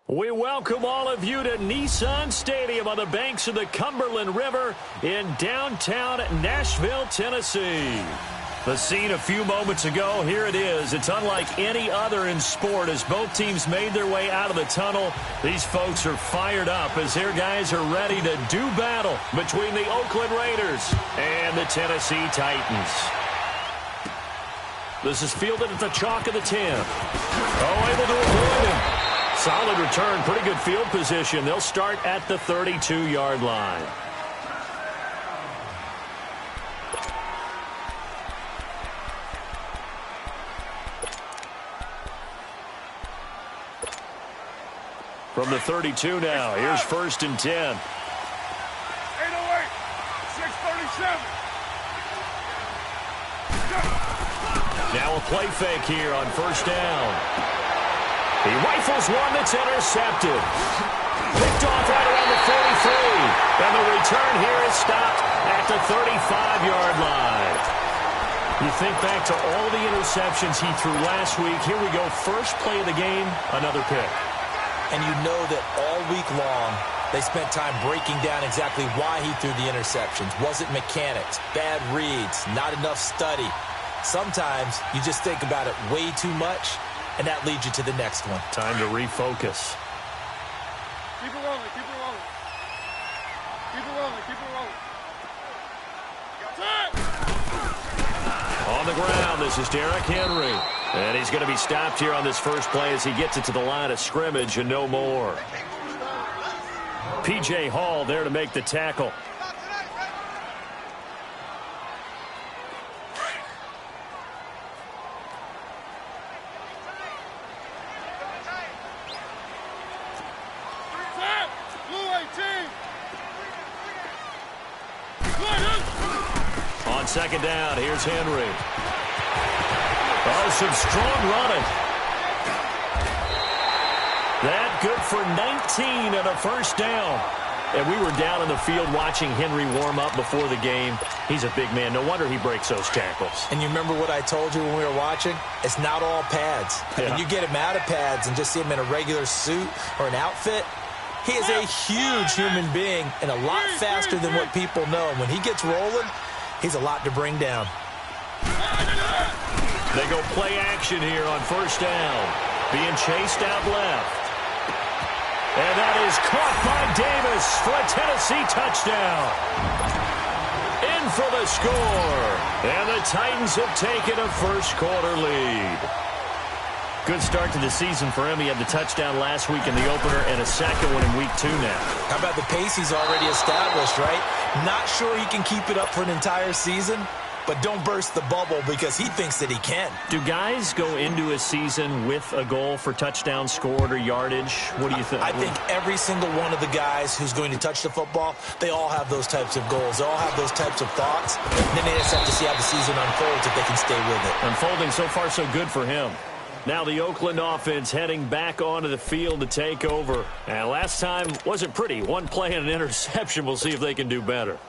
We welcome all of you to Nissan Stadium on the banks of the Cumberland River in downtown Nashville, Tennessee. The scene a few moments ago, here it is. It's unlike any other in sport as both teams made their way out of the tunnel. These folks are fired up as their guys are ready to do battle between the Oakland Raiders and the Tennessee Titans. This is fielded at the chalk of the 10. Oh, able to avoid him. Solid return, pretty good field position. They'll start at the 32-yard line. From the 32 now, here's 1st and 10. 808, 637. Now a play fake here on 1st down. He rifles one that's intercepted. Picked off right around the 43. And the return here is stopped at the 35-yard line. You think back to all the interceptions he threw last week. Here we go. First play of the game, another pick. And you know that all week long, they spent time breaking down exactly why he threw the interceptions. Was it mechanics, bad reads, not enough study? Sometimes you just think about it way too much, and that leads you to the next one. Time to refocus. Keep it rolling, keep it rolling. Keep it rolling, keep it rolling. On the ground, this is Derrick Henry. And he's going to be stopped here on this first play as he gets it to the line of scrimmage and no more. P.J. Hall there to make the tackle. On 2nd down, here's Henry. Oh, some strong running. That good for 19 and a 1st down. And we were down in the field watching Henry warm up before the game. He's a big man. No wonder he breaks those tackles. And you remember what I told you when we were watching? It's not all pads. Yeah. When you get him out of pads and just see him in a regular suit or an outfit, he is a huge human being and a lot faster than what people know. And when he gets rolling, he's a lot to bring down. They go play action here on 1st down. Being chased out left. And that is caught by Davis for a Tennessee touchdown. In for the score. And the Titans have taken a first-quarter lead. Good start to the season for him. He had the touchdown last week in the opener and a second one in week 2 now. How about the pace he's already established, right? Not sure he can keep it up for an entire season, but don't burst the bubble because he thinks that he can. Do guys go into a season with a goal for touchdown scored or yardage? What do you think? I think every single one of the guys who's going to touch the football, they all have those types of goals. They all have those types of thoughts. And then they just have to see how the season unfolds if they can stay with it. Unfolding so far so good for him. Now the Oakland offense heading back onto the field to take over. And last time wasn't pretty. One play and an interception. We'll see if they can do better.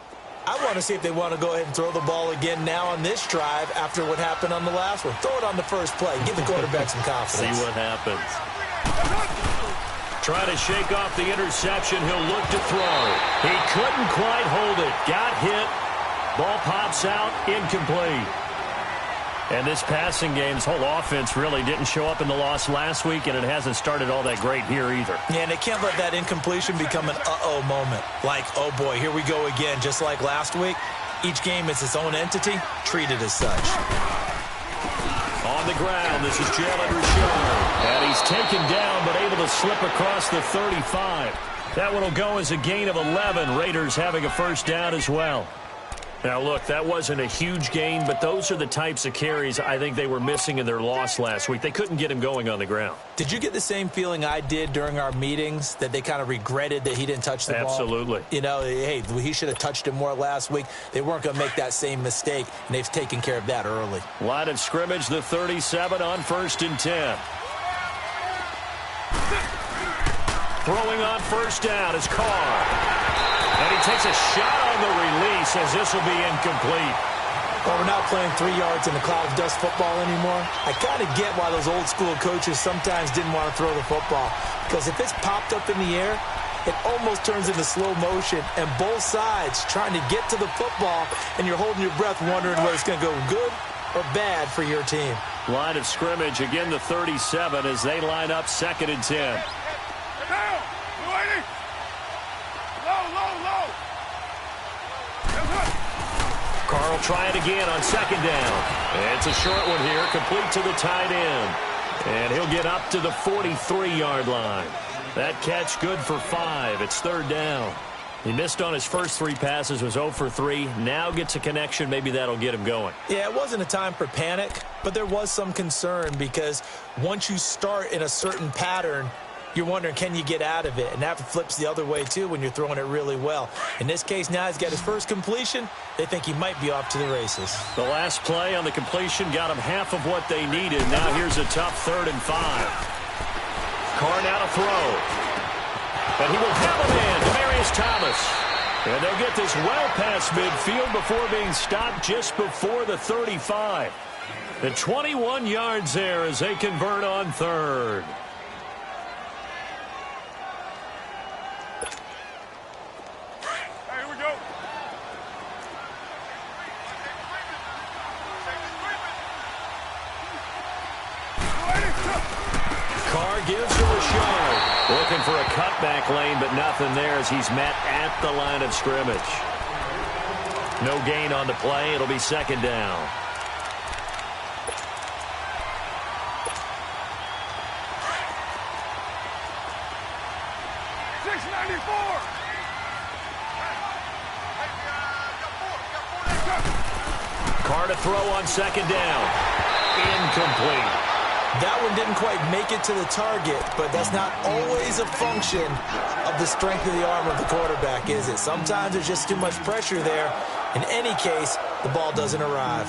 I want to see if they want to go ahead and throw the ball again now on this drive after what happened on the last one. Throw it on the first play. Give the quarterback some confidence. See what happens. Try to shake off the interception. He'll look to throw. He couldn't quite hold it. Got hit. Ball pops out. Incomplete. And this passing game's whole offense really didn't show up in the loss last week, and it hasn't started all that great here either. Yeah, and they can't let that incompletion become an uh-oh moment. Like, oh boy, here we go again, just like last week. Each game is its own entity, treated as such. On the ground, this is Jalen Richard. And he's taken down, but able to slip across the 35. That one will go as a gain of 11. Raiders having a 1st down as well. Now, look, that wasn't a huge gain, but those are the types of carries I think they were missing in their loss last week. They couldn't get him going on the ground. Did you get the same feeling I did during our meetings, that they kind of regretted that he didn't touch the ball? Absolutely. You know, hey, he should have touched it more last week. They weren't going to make that same mistake, and they've taken care of that early. Line of scrimmage, the 37 on 1st and 10. Throwing on 1st down is Carr. And he takes a shot on the release as this will be incomplete. Well, we're not playing 3 yards in the cloud of dust football anymore. I kind of get why those old school coaches sometimes didn't want to throw the football. Because if it's popped up in the air, it almost turns into slow motion. And both sides trying to get to the football, and you're holding your breath wondering whether it's going to go good or bad for your team. Line of scrimmage, again the 37 as they line up 2nd and 10. Down. Low. Carr will try it again on 2nd down. It's a short one here, complete to the tight end. And he'll get up to the 43-yard line. That catch good for 5. It's 3rd down. He missed on his first 3 passes, was 0 for 3. Now gets a connection. Maybe that'll get him going. Yeah, it wasn't a time for panic, but there was some concern because once you start in a certain pattern, you're wondering, can you get out of it? And that flips the other way, too, when you're throwing it really well. In this case, now he's got his first completion. They think he might be off to the races. The last play on the completion got him half of what they needed. Now here's a tough 3rd and 5. Carr now to throw. And he will have a man, Demaryius Thomas. And they'll get this well past midfield before being stopped just before the 35. The 21 yards there as they convert on 3rd. Carr gives him a show. Looking for a cutback lane, but nothing there as he's met at the line of scrimmage. No gain on the play. It'll be 2nd down. Carr to throw on 2nd down. Incomplete. That one didn't quite make it to the target, but that's not always a function of the strength of the arm of the quarterback, is it? Sometimes there's just too much pressure there. In any case, the ball doesn't arrive.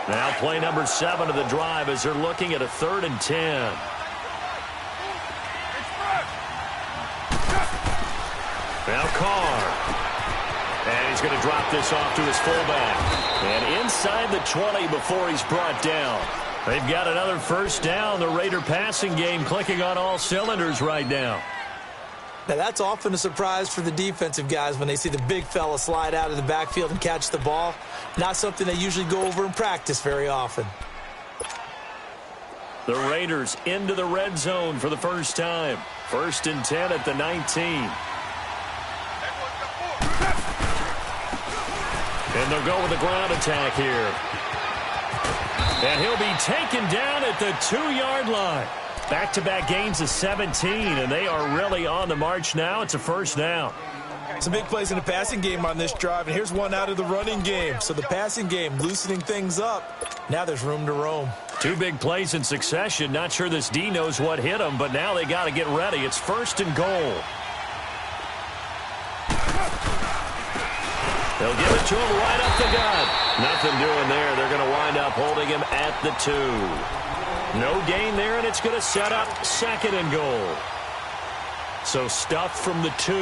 Now play number 7 of the drive as they're looking at a 3rd and 10. Now Carr. And he's going to drop this off to his fullback. And inside the 20 before he's brought down. They've got another 1st down. The Raider passing game clicking on all cylinders right now. Now, that's often a surprise for the defensive guys when they see the big fella slide out of the backfield and catch the ball. Not something they usually go over in practice very often. The Raiders into the red zone for the first time. 1st and 10 at the 19. And they'll go with a ground attack here. And he'll be taken down at the 2-yard line. Back-to-back gains of 17, and they are really on the march now. It's a 1st down. Some big plays in the passing game on this drive, and here's one out of the running game. So the passing game loosening things up. Now there's room to roam. 2 big plays in succession. Not sure this D knows what hit him, but now they got to get ready. It's 1st and goal. They'll give it to him right up the gut. Nothing doing there. They're going to wind up holding him at the 2. No gain there, and it's going to set up 2nd and goal. So stuff from the 2.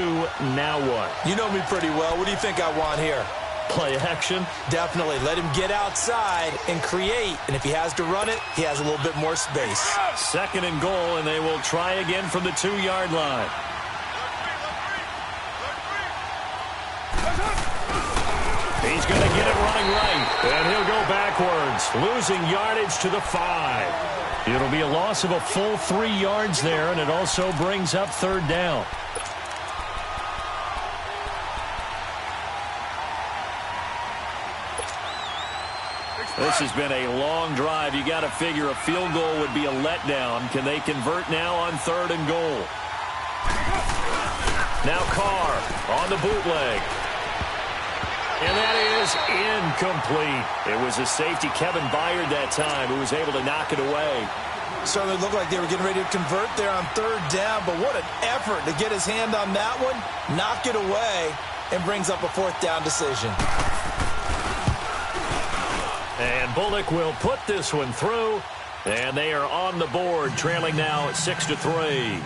Now what? You know me pretty well. What do you think I want here? Play action? Definitely. Let him get outside and create. And if he has to run it, he has a little bit more space. 2nd and goal, and they will try again from the 2-yard line. He's going to get it running right, and he'll go backwards, losing yardage to the 5. It'll be a loss of a full 3 yards there, and it also brings up 3rd down. This has been a long drive. You got to figure a field goal would be a letdown. Can they convert now on 3rd and goal? Now Carr on the bootleg. And that is incomplete. It was a safety, Kevin Byard, that time, who was able to knock it away. Certainly looked like they were getting ready to convert there on 3rd down, but what an effort to get his hand on that one, knock it away, and brings up a 4th down decision. And Bullock will put this one through, and they are on the board, trailing now 6-3.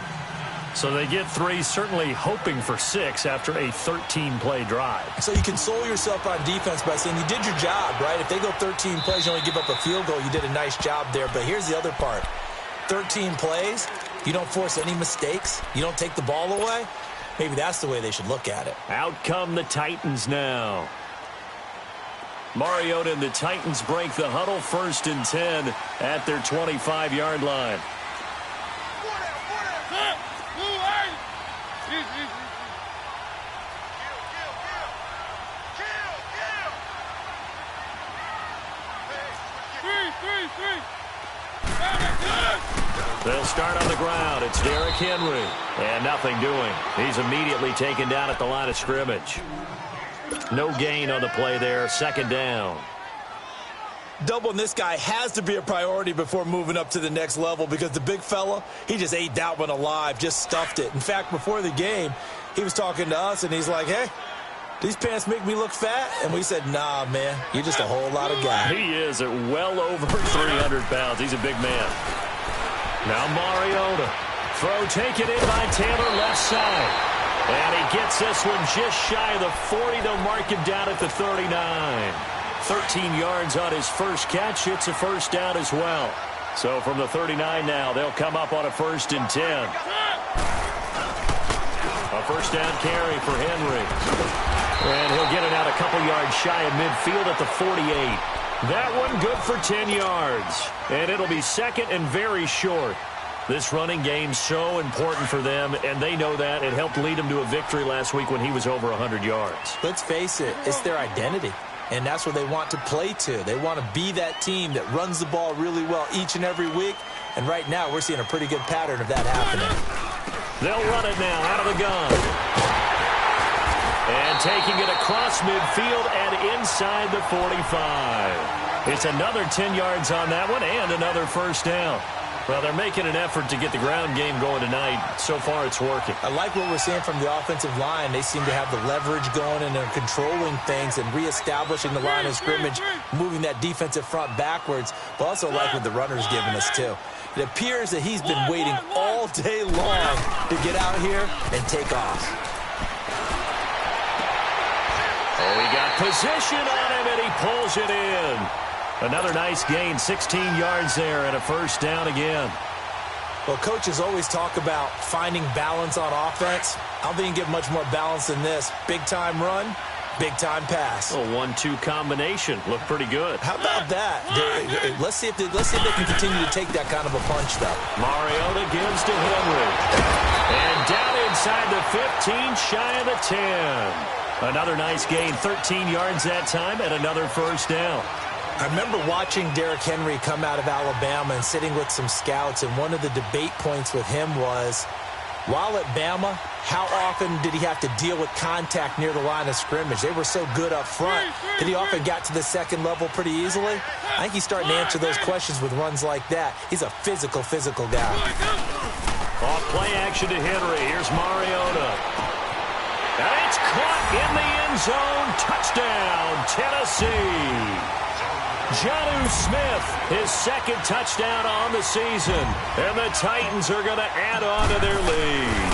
So they get 3, certainly hoping for 6 after a 13-play drive. So you console yourself on defense by saying you did your job, right? If they go 13 plays, you only give up a field goal, you did a nice job there. But here's the other part. 13 plays, you don't force any mistakes, you don't take the ball away. Maybe that's the way they should look at it. Out come the Titans now. Mariota and the Titans break the huddle, 1st and 10 at their 25-yard line. They'll start on the ground. It's Derrick Henry. And nothing doing. He's immediately taken down at the line of scrimmage. No gain on the play there. 2nd down. Doubling this guy has to be a priority before moving up to the next level because the big fella, he just ate that one alive, just stuffed it. In fact, before the game, he was talking to us, and he's like, hey, these pants make me look fat? And we said, nah, man, you're just a whole lot of guy. He is at well over 300 pounds. He's a big man. Now Mariota. Throw taken in by Taylor, left side. And he gets this one just shy of the 40. They'll mark him down at the 39. 13 yards on his first catch. It's a 1st down as well. So from the 39 now, they'll come up on a 1st and 10. A 1st down carry for Henry. And he'll get it out a couple yards shy of midfield at the 48. That one good for 10 yards. And it'll be 2nd and very short. This running game so important for them, and they know that. It helped lead them to a victory last week when he was over 100 yards. Let's face it, it's their identity. And that's what they want to play to. They want to be that team that runs the ball really well each and every week. And right now, we're seeing a pretty good pattern of that happening. They'll run it now out of the gun. And taking it across midfield and inside the 45. It's another 10 yards on that one and another 1st down. Well, they're making an effort to get the ground game going tonight. So far, it's working. I like what we're seeing from the offensive line. They seem to have the leverage going and they're controlling things and reestablishing the line of scrimmage, moving that defensive front backwards. But also like what the runner's giving us, too. It appears that he's been waiting all day long to get out here and take off. Oh, he got position on him, and he pulls it in. Another nice gain, 16 yards there, and a 1st down again. Well, coaches always talk about finding balance on offense. I don't think you can get much more balance than this. Big-time run, big-time pass. A 1-2 combination. Looked pretty good. How about that? Let's see if they can continue to take that kind of a punch, though. Mariota gives to Henry. And down inside the 15, shy of the 10. Another nice gain, 13 yards that time, and another 1st down. I remember watching Derrick Henry come out of Alabama and sitting with some scouts, and one of the debate points with him was, while at Bama, how often did he have to deal with contact near the line of scrimmage? They were so good up front that he often got to the 2nd level pretty easily. I think he's starting to answer those questions with runs like that. He's a physical guy. Off play action to Henry. Here's Mariota. And it's caught in the end zone. Touchdown, Tennessee. Jonnu Smith, his 2nd touchdown on the season. And the Titans are going to add on to their lead.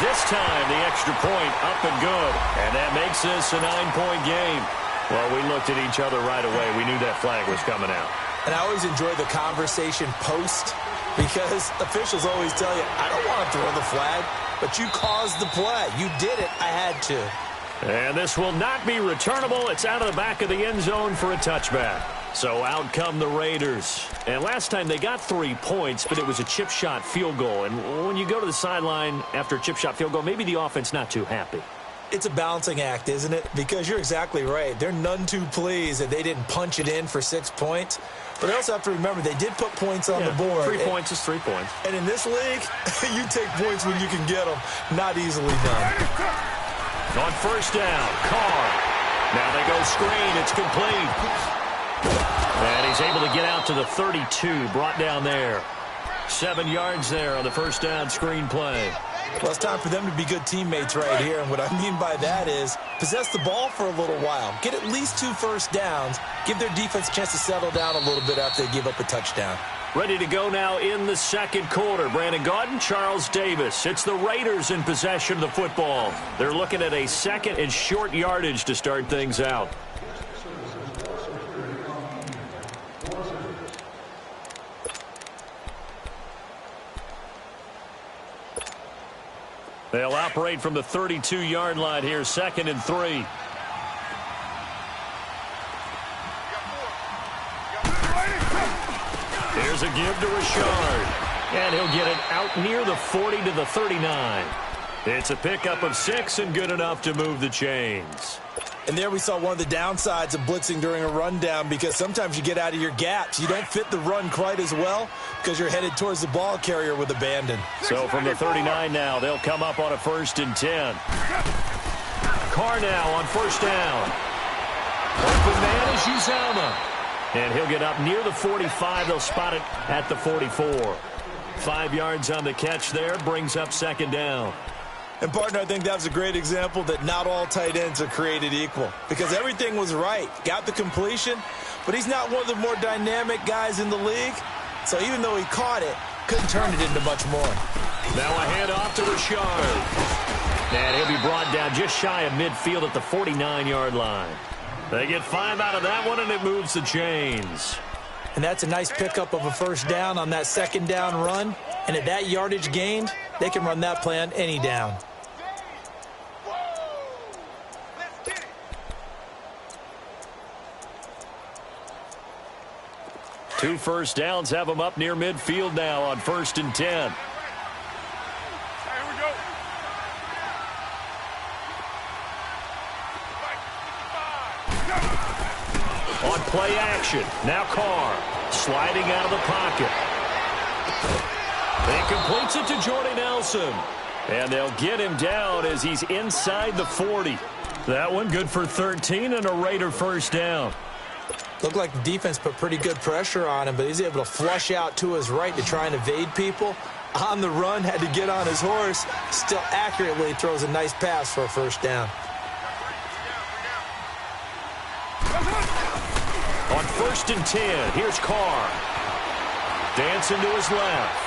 This time, the extra point up and good. And that makes this a 9-point game. Well, we looked at each other right away. We knew that flag was coming out. And I always enjoy the conversation post because officials always tell you, I don't want to throw the flag, but you caused the play. You did it. I had to. And this will not be returnable. It's out of the back of the end zone for a touchback. So out come the Raiders. And last time they got 3 points, but it was a chip shot field goal. And when you go to the sideline after a chip shot field goal, maybe the offense not too happy. It's a balancing act, isn't it? Because you're exactly right. They're none too pleased that they didn't punch it in for 6 points. But they also have to remember they did put points on the board. 3 points is 3 points. And in this league, you take points when you can get them. Not easily done. On 1st down, Carr. Now they go screen. It's complete. And he's able to get out to the 32. Brought down there. 7 yards there on the 1st down screen play. Well, it's time for them to be good teammates right here. And what I mean by that is possess the ball for a little while. Get at least 2 first downs. Give their defense a chance to settle down a little bit after they give up a touchdown. Ready to go now in the second quarter. Brandon Gaudin, Charles Davis. It's the Raiders in possession of the football. They're looking at a second and short yardage to start things out. They'll operate from the 32-yard line here, 2nd and 3. Here's a give to Richard. And he'll get it out near the 40 to the 39. It's a pickup of 6 and good enough to move the chains. And there we saw one of the downsides of blitzing during a rundown, because sometimes you get out of your gaps. You don't fit the run quite as well because you're headed towards the ball carrier with abandon. So from the 39 now, they'll come up on a 1st and 10. Carr now on 1st down. Open man is Uzomah. And he'll get up near the 45. They'll spot it at the 44. 5 yards on the catch there, brings up 2nd down. And, partner, I think that was a great example that not all tight ends are created equal, because everything was right. Got the completion, but he's not one of the more dynamic guys in the league. So even though he caught it, couldn't turn it into much more. Now a handoff to Richard. And he'll be brought down just shy of midfield at the 49-yard line. They get 5 out of that one, and it moves the chains. And that's a nice pickup of a 1st down on that 2nd down run. And at that yardage gained, they can run that play on any down. Two 1st downs have them up near midfield now on 1st and 10. On play action, now Carr sliding out of the pocket. He completes it to Jordy Nelson. And they'll get him down as he's inside the 40. That one good for 13 and a Raider 1st down. Looked like the defense put pretty good pressure on him, but he's able to flush out to his right to try and evade people. On the run, had to get on his horse. Still accurately throws a nice pass for a 1st down. On 1st and 10, here's Carr. Dancing to his left.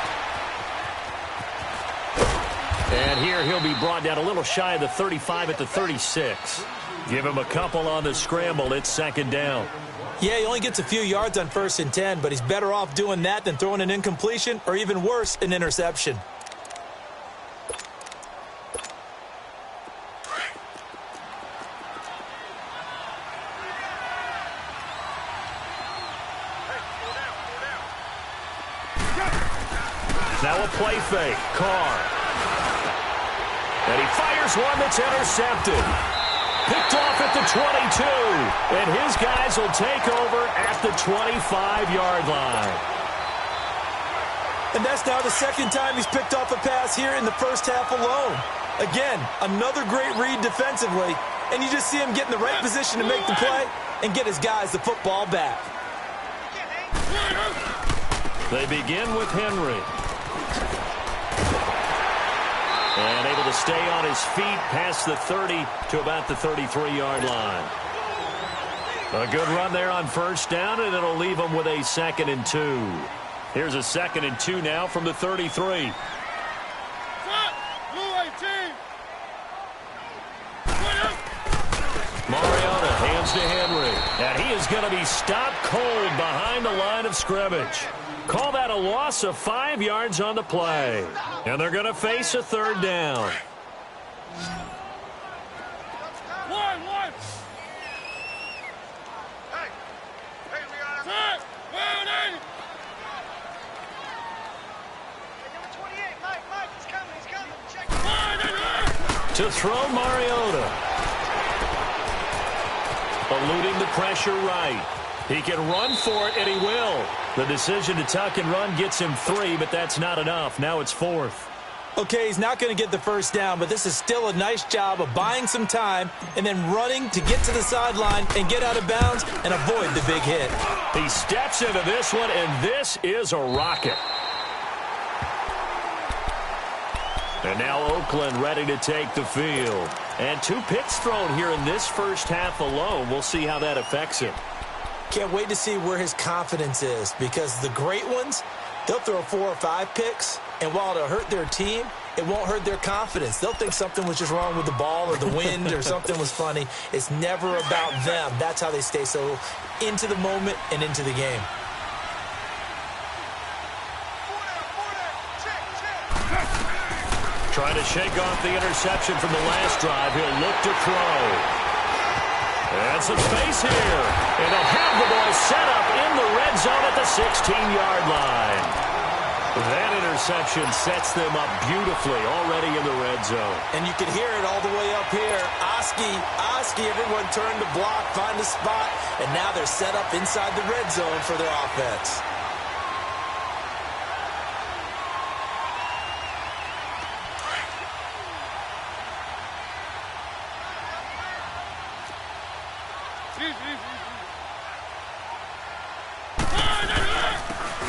And here he'll be brought down a little shy of the 35 at the 36. Give him a couple on the scramble. It's 2nd down. Yeah, he only gets a few yards on 1st and 10, but he's better off doing that than throwing an incompletion or, even worse, an interception. Now a play fake. Carr. And he fires one that's intercepted. Picked off at the 22. And his guys will take over at the 25-yard line. And that's now the 2nd time he's picked off a pass here in the 1st half alone. Again, another great read defensively. And you just see him get in the right position to make the play and get his guys the football back. They begin with Henry. And able to stay on his feet past the 30 to about the 33-yard line. A good run there on 1st down, and it'll leave them with a 2nd and 2. Here's a 2nd and 2 now from the 33. Mariota hands to Henry. And he is going to be stopped cold behind the line of scrimmage. Call that a loss of 5 yards on the play. And they're going to face a 3rd down. One. Hey, we got him. Number 28, Mike, he's coming. Check it. To throw Mariota. Eluding the pressure right. He can run for it, and he will. The decision to tuck and run gets him 3, but that's not enough. Now it's 4th. Okay, he's not going to get the 1st down, but this is still a nice job of buying some time and then running to get to the sideline and get out of bounds and avoid the big hit. He steps into this one, and this is a rocket. And now Oakland ready to take the field. And 2 picks thrown here in this 1st half alone. We'll see how that affects him. Can't wait to see where his confidence is, because the great ones, they'll throw 4 or 5 picks, and while it'll hurt their team, it won't hurt their confidence. They'll think something was just wrong with the ball or the wind or something was funny. It's never about them. That's how they stay so into the moment and into the game. Trying to shake off the interception from the last drive. He'll look to throw. And some space here. And they'll have the ball set up in the red zone at the 16-yard line. That interception sets them up beautifully already in the red zone. And you can hear it all the way up here. Oski, everyone turned to block, find a spot, and now they're set up inside the red zone for their offense.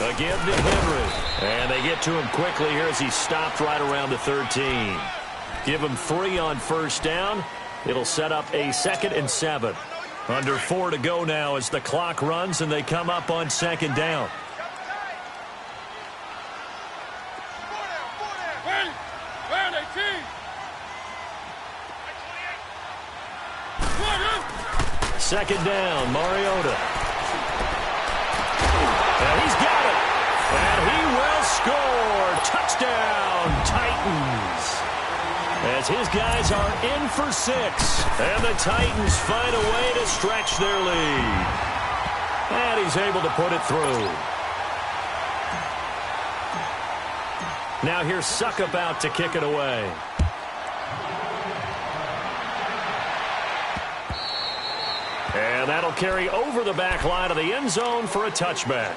Again to Henry. And they get to him quickly here as he's stopped right around the 13. Give him 3 on first down. It'll set up a 2nd and 7. Under 4 to go now as the clock runs and they come up on 2nd down. Second down, Mariota. And he's got it. And he will score. Touchdown, Titans. As his guys are in for 6. And the Titans find a way to stretch their lead. And he's able to put it through. Now here's Suckup out to kick it away. And that'll carry over the back line of the end zone for a touchback.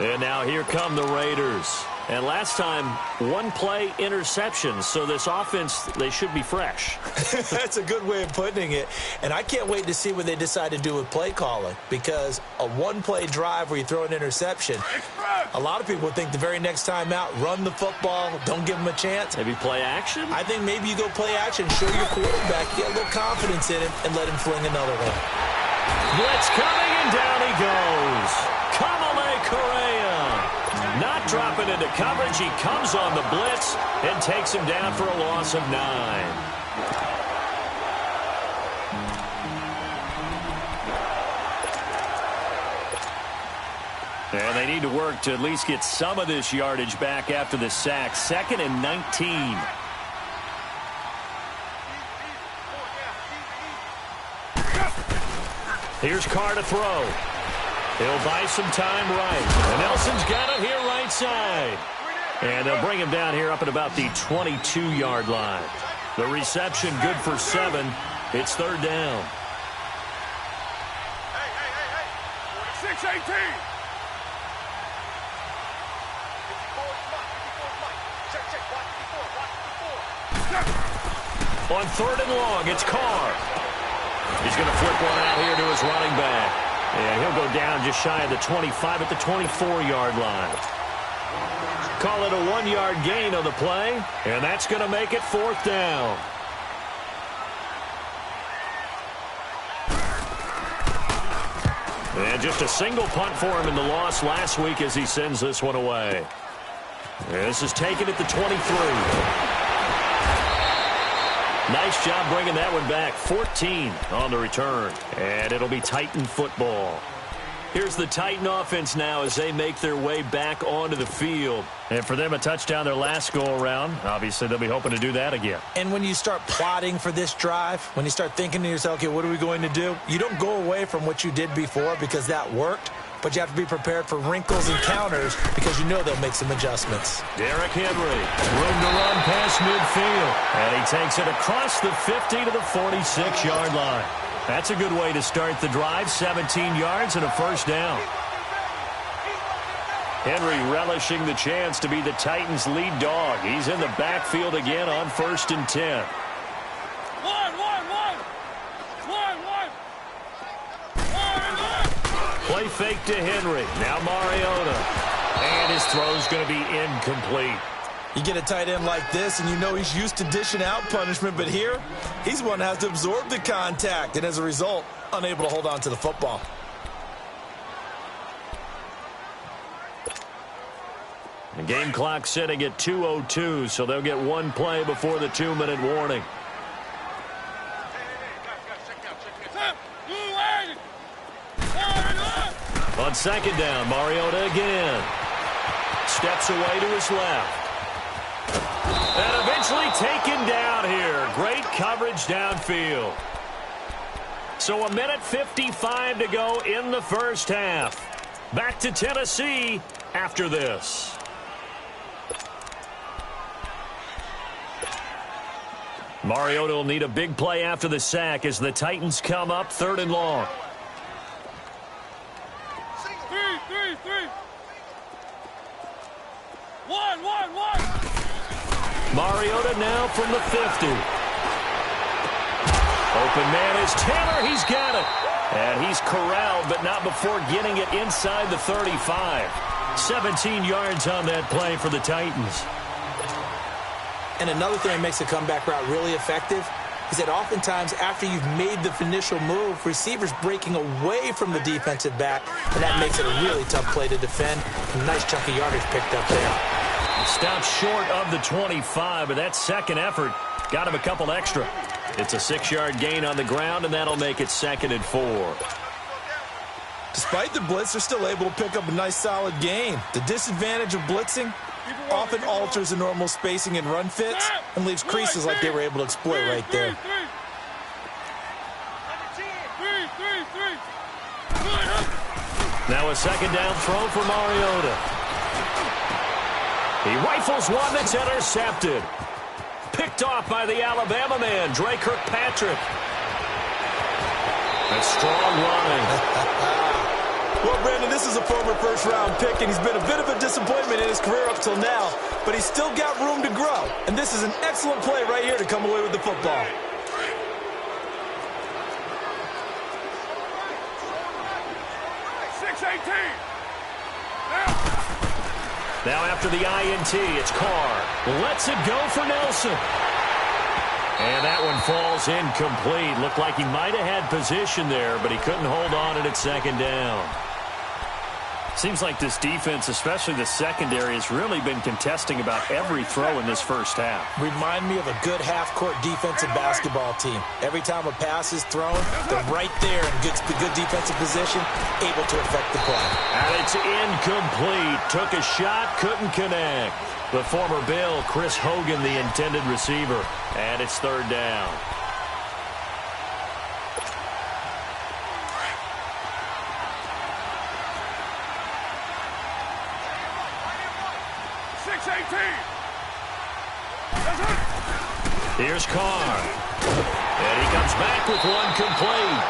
And now here come the Raiders. And last time, 1-play interception. So this offense, they should be fresh. That's a good way of putting it. And I can't wait to see what they decide to do with play calling. Because a 1-play drive where you throw an interception, a lot of people think the very next time out, run the football, don't give them a chance. Maybe play action? I think maybe you go play action, show your quarterback, get a little confidence in him, and let him fling another one. Blitz coming, and down he goes. Kamale Correa. Not dropping into coverage. He comes on the blitz and takes him down for a loss of 9. And they need to work to at least get some of this yardage back after the sack. 2nd and 19. Here's Carr to throw. He'll buy some time right. And Nelson's got it here right side. And they'll bring him down here up at about the 22-yard line. The reception good for 7. It's 3rd down. 6-18. On 3rd and long, it's Carr. He's going to flip one out here to his running back. And he'll go down just shy of the 25 at the 24-yard line. Call it a 1-yard gain on the play. And that's going to make it 4th down. And just a single punt for him in the loss last week as he sends this one away. This is taken at the 23. Nice job bringing that one back. 14 on the return. And it'll be Titan football. Here's the Titan offense now as they make their way back onto the field. And for them, a touchdown their last go-around. Obviously, they'll be hoping to do that again. And when you start plotting for this drive, when you start thinking to yourself, okay, what are we going to do? You don't go away from what you did before because that worked. But you have to be prepared for wrinkles and counters because you know they'll make some adjustments. Derrick Henry, room to run past midfield. And he takes it across the 50 to the 46-yard line. That's a good way to start the drive. 17 yards and a 1st down. Henry relishing the chance to be the Titans' lead dog. He's in the backfield again on 1st and 10. Play fake to Henry. Now Mariota. And his throw's going to be incomplete. You get a tight end like this, and you know he's used to dishing out punishment, but here, he's one that has to absorb the contact, and as a result, unable to hold on to the football. Game clock sitting at 2:02, so they'll get one play before the 2-minute warning. On second down, Mariota again. Steps away to his left. And eventually taken down here. Great coverage downfield. So 1:55 to go in the first half. Back to Tennessee after this. Mariota will need a big play after the sack as the Titans come up 3rd and long. Three. One. Mariota now from the 50. Open man is Taylor. He's got it. And he's corralled, but not before getting it inside the 35. 17 yards on that play for the Titans. And another thing that makes a comeback route really effective is that oftentimes after you've made the initial move, receivers breaking away from the defensive back, and that makes it a really tough play to defend. A nice chunk of yardage picked up there. Stopped short of the 25, but that second effort got him a couple extra. It's a 6-yard gain on the ground, and that'll make it 2nd and 4. Despite the blitz, they're still able to pick up a nice solid gain. The disadvantage of blitzing often alters the normal spacing and run fits and leaves creases like they were able to exploit right there. Now a second down throw for Mariota. He rifles one that's intercepted. Picked off by the Alabama man, Dre Kirkpatrick. That's strong running. Well, Brandon, this is a former first-round pick, and he's been a bit of a disappointment in his career up till now, but he's still got room to grow, and this is an excellent play right here to come away with the football. Now after the INT, it's Carr. Lets it go for Nelson. And that one falls incomplete. Looked like he might have had position there, but he couldn't hold on it at 2nd down. Seems like this defense, especially the secondary, has really been contesting about every throw in this first half. Remind me of a good half-court defensive basketball team. Every time a pass is thrown, they're right there in good defensive position, able to affect the play. And it's incomplete. Took a shot, couldn't connect. The former Bill, Chris Hogan, the intended receiver. And it's 3rd down. Here's Carr. And he comes back with one complete.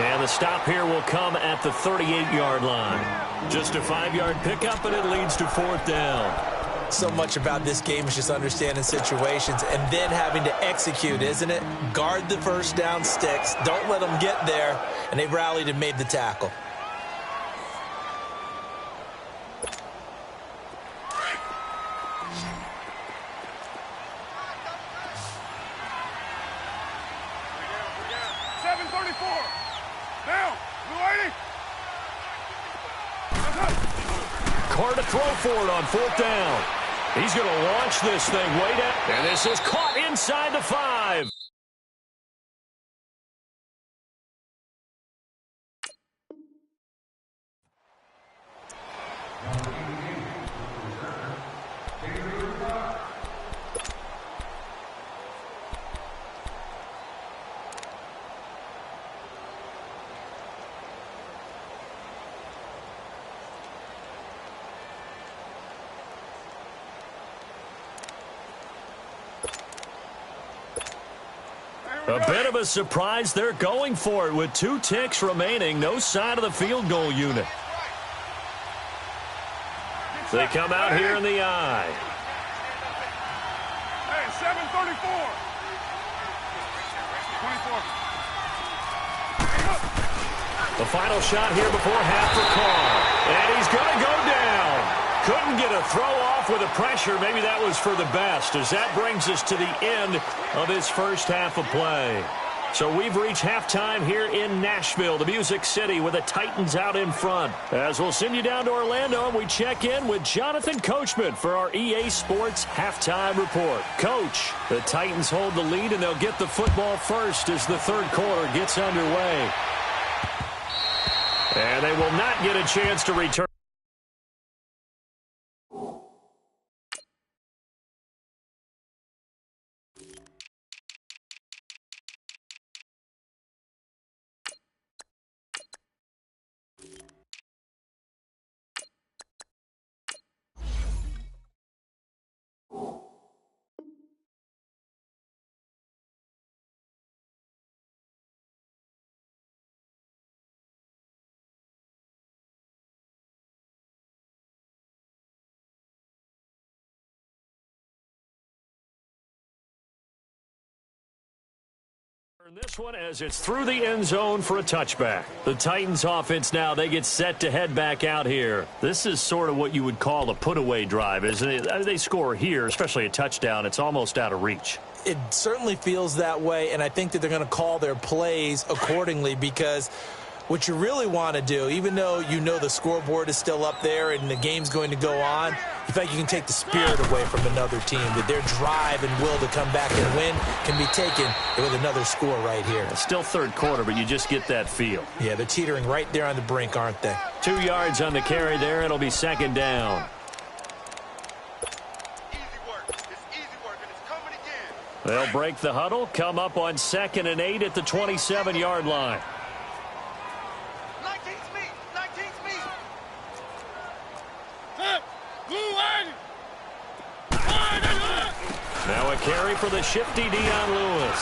And the stop here will come at the 38-yard line. Just a 5-yard pickup, and it leads to 4th down. So much about this game is just understanding situations and then having to execute, isn't it? Guard the first down sticks. Don't let them get there. And they rallied and made the tackle. Carr to throw for it on 4th down. He's going to launch this thing way down. And this is caught inside the 5. A bit of a surprise. They're going for it with 2 ticks remaining. No sign of the field goal unit. They come out here in the eye. Hey, 7:34. 24. The final shot here before half for Carr. And he's going to go down. Couldn't get a throw off with the pressure. Maybe that was for the best, as that brings us to the end of this first half of play. So we've reached halftime here in Nashville, the Music City, with the Titans out in front. As we'll send you down to Orlando, and we check in with Jonathan Coachman for our EA Sports Halftime Report. Coach, the Titans hold the lead, and they'll get the football first as the third quarter gets underway. And they will not get a chance to return. This one as it's through the end zone for a touchback. The Titans offense now, they get set to head back out here. This is sort of what you would call a put-away drive, isn't it? They score here, especially a touchdown. It's almost out of reach. It certainly feels that way, and I think that they're going to call their plays accordingly because what you really want to do, even though you know the scoreboard is still up there and the game's going to go on, you think you can take the spirit away from another team, that their drive and will to come back and win can be taken with another score right here. It's still third quarter, but you just get that feel. Yeah, they're teetering right there on the brink, aren't they? 2 yards on the carry there. It'll be second down. They'll break the huddle, come up on 2nd and 8 at the 27-yard line. Now a carry for the shifty Dion Lewis.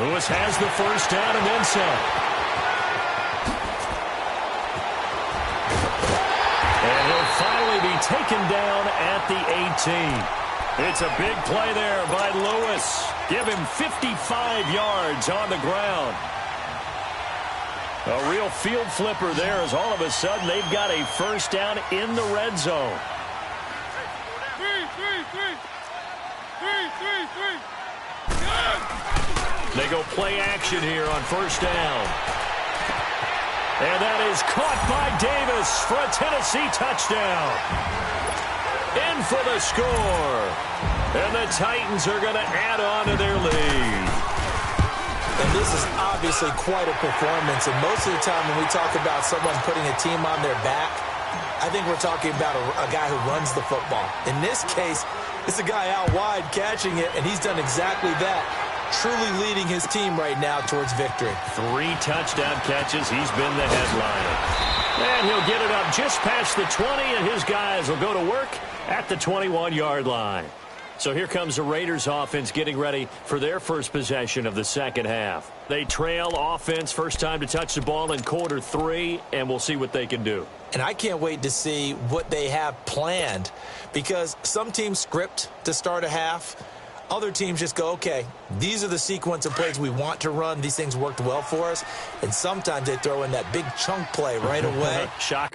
Lewis has the first down and then some. And he'll finally be taken down at the 18. It's a big play there by Lewis. Give him 55 yards on the ground. A real field flipper there as all of a sudden they've got a first down in the red zone. They go play action here on first down. And that is caught by Davis for a Tennessee touchdown. In for the score. And the Titans are going to add on to their lead. And this is obviously quite a performance. And most of the time when we talk about someone putting a team on their back, I think we're talking about a guy who runs the football. In this case, it's a guy out wide catching it, and he's done exactly that, truly leading his team right now towards victory. 3 touchdown catches. He's been the headliner. And he'll get it up just past the 20, and his guys will go to work at the 21-yard line. So here comes the Raiders offense getting ready for their first possession of the second half. They trail offense, first time to touch the ball in quarter 3, and we'll see what they can do. And I can't wait to see what they have planned because some teams script to start a half. Other teams just go, okay, these are the sequence of plays we want to run. These things worked well for us. And sometimes they throw in that big chunk play right away. Shock.